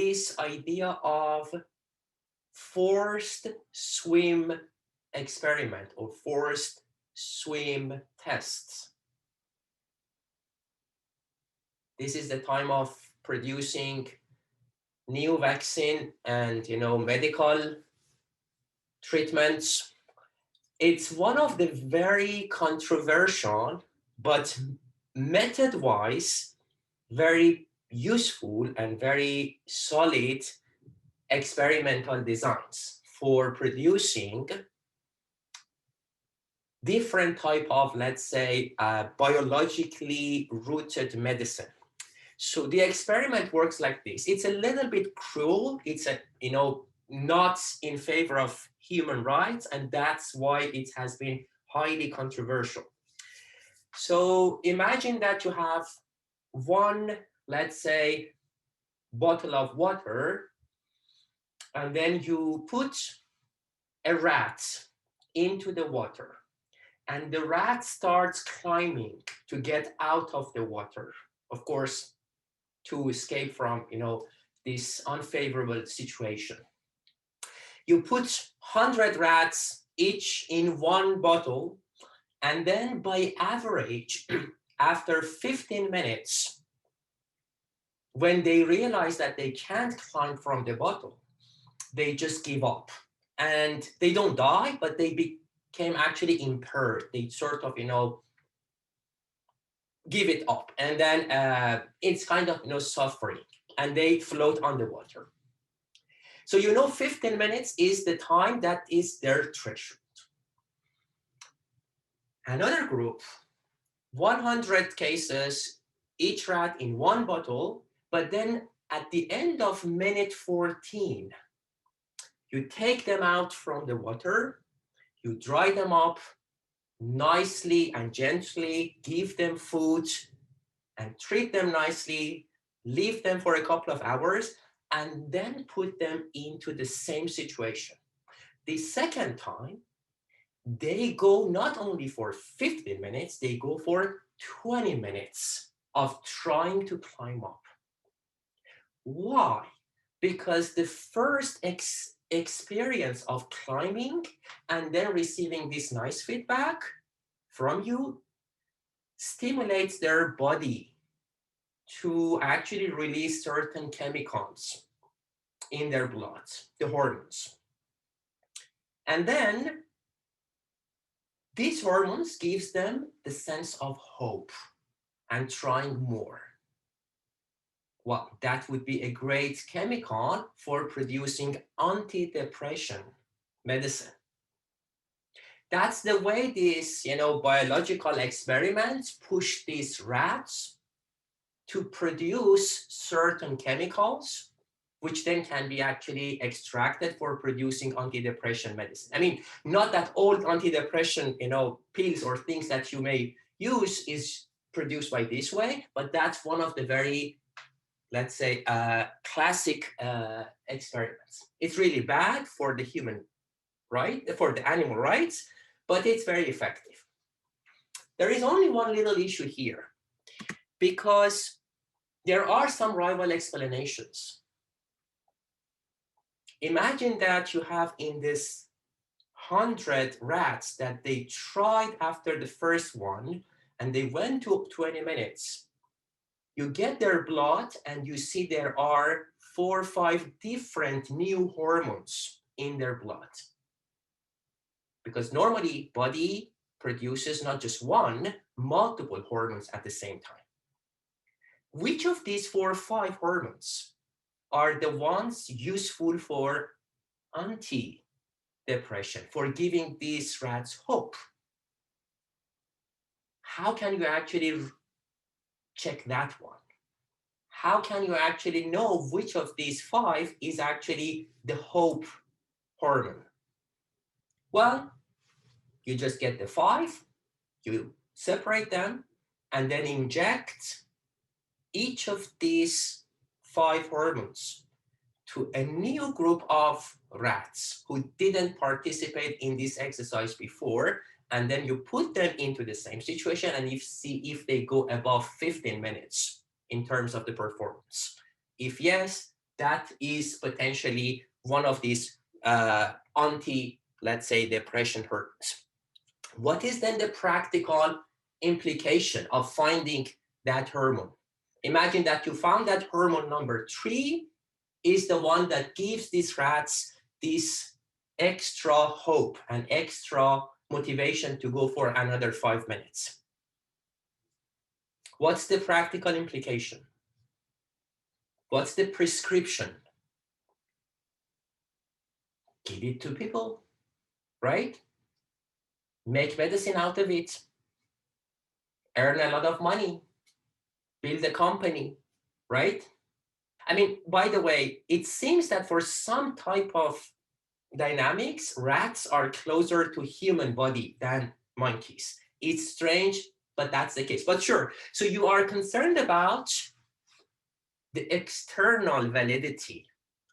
this idea of forced swim experiment or forced swim tests. This is the time of producing new vaccine and medical treatments. It's one of the very controversial, but method-wise very useful and very solid experimental designs for producing different type of, let's say, biologically rooted medicine. So the experiment works like this. It's a little bit cruel. It's not in favor of human rights, and that's why it has been highly controversial. So imagine that you have one, let's say, bottle of water, and then you put a rat into the water, and the rat starts climbing to get out of the water, of course, to escape from this unfavorable situation. You put 100 rats each in one bottle, and then by average, after 15 minutes, when they realize that they can't climb from the bottle, they just give up. And they don't die, but they became actually impaired. They sort of, give it up. And then it's kind of, suffering. And they float underwater. So 15 minutes is the time that is their threshold. Another group, 100 cases, each rat in one bottle, but then at the end of minute 14, you take them out from the water, you dry them up nicely and gently, give them food and treat them nicely, leave them for a couple of hours, and then put them into the same situation. The second time, they go not only for 15 minutes, they go for 20 minutes of trying to climb up. Why? Because the first experience of climbing and then receiving this nice feedback from you stimulates their body to actually release certain chemicals in their blood, the hormones. And then these hormones gives them the sense of hope and trying more. Well, that would be a great chemical for producing antidepressant medicine. That's the way these, biological experiments push these rats to produce certain chemicals, which then can be actually extracted for producing antidepressant medicine. I mean, not that all antidepressant, pills or things that you may use is produced by this way, but that's one of the very, let's say, classic experiments. It's really bad for the human right, for the animal rights, but it's very effective. There is only one little issue here, because there are some rival explanations. Imagine that you have in this 100 rats that they tried after the first one, and they went to 20 minutes. You get their blood, and you see there are 4 or 5 different new hormones in their blood. Because normally body produces not just one, multiple hormones at the same time. Which of these 4 or 5 hormones are the ones useful for anti-depression, for giving these rats hope? How can you actually check that one? How can you actually know which of these 5 is actually the hope hormone? Well, you just get the 5, you separate them, and then inject each of these 5 hormones to a new group of rats who didn't participate in this exercise before, and then you put them into the same situation and you see if they go above 15 minutes in terms of the performance. If yes, that is potentially one of these let's say, depression hormones. What is then the practical implication of finding that hormone? Imagine that you found that hormone number 3 is the one that gives these rats this extra hope and extra motivation to go for another 5 minutes. What's the practical implication? What's the prescription? Give it to people, right? Make medicine out of it. Earn a lot of money. Build a company, right? I mean, by the way, it seems that for some type of dynamics, rats are closer to human body than monkeys. It's strange, but that's the case. But sure, so you are concerned about the external validity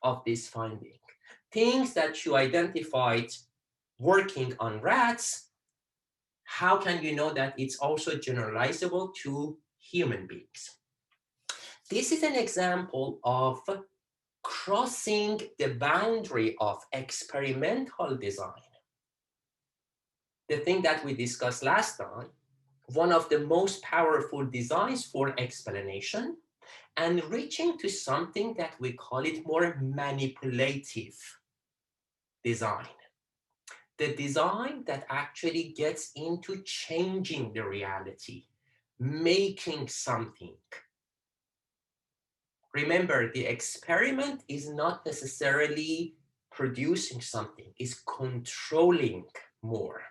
of this finding. Things that you identified working on rats, how can you know that it's also generalizable to human beings? This is an example of crossing the boundary of experimental design. The thing that we discussed last time, one of the most powerful designs for explanation, and reaching to something that we call it more manipulative design. The design that actually gets into changing the reality, making something. Remember, the experiment is not necessarily producing something, it's controlling more.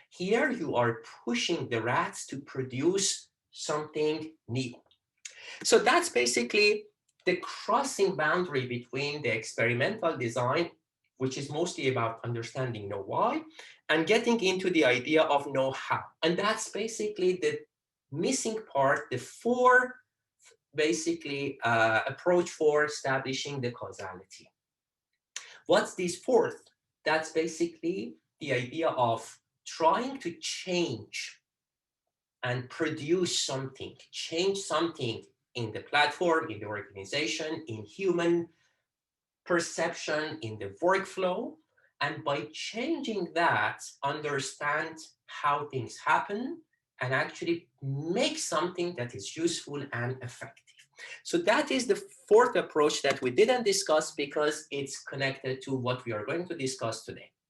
Here you are pushing the rats to produce something new. So that's basically the crossing boundary between the experimental design, which is mostly about understanding know-why, and getting into the idea of know-how. And that's basically the missing part, the four basically approach for establishing the causality. What's this fourth? That's basically the idea of trying to change and produce something, change something in the platform, in the organization, in human perception, in the workflow. And by changing that, understand how things happen and actually make something that is useful and effective. So that is the fourth approach that we didn't discuss because it's connected to what we are going to discuss today.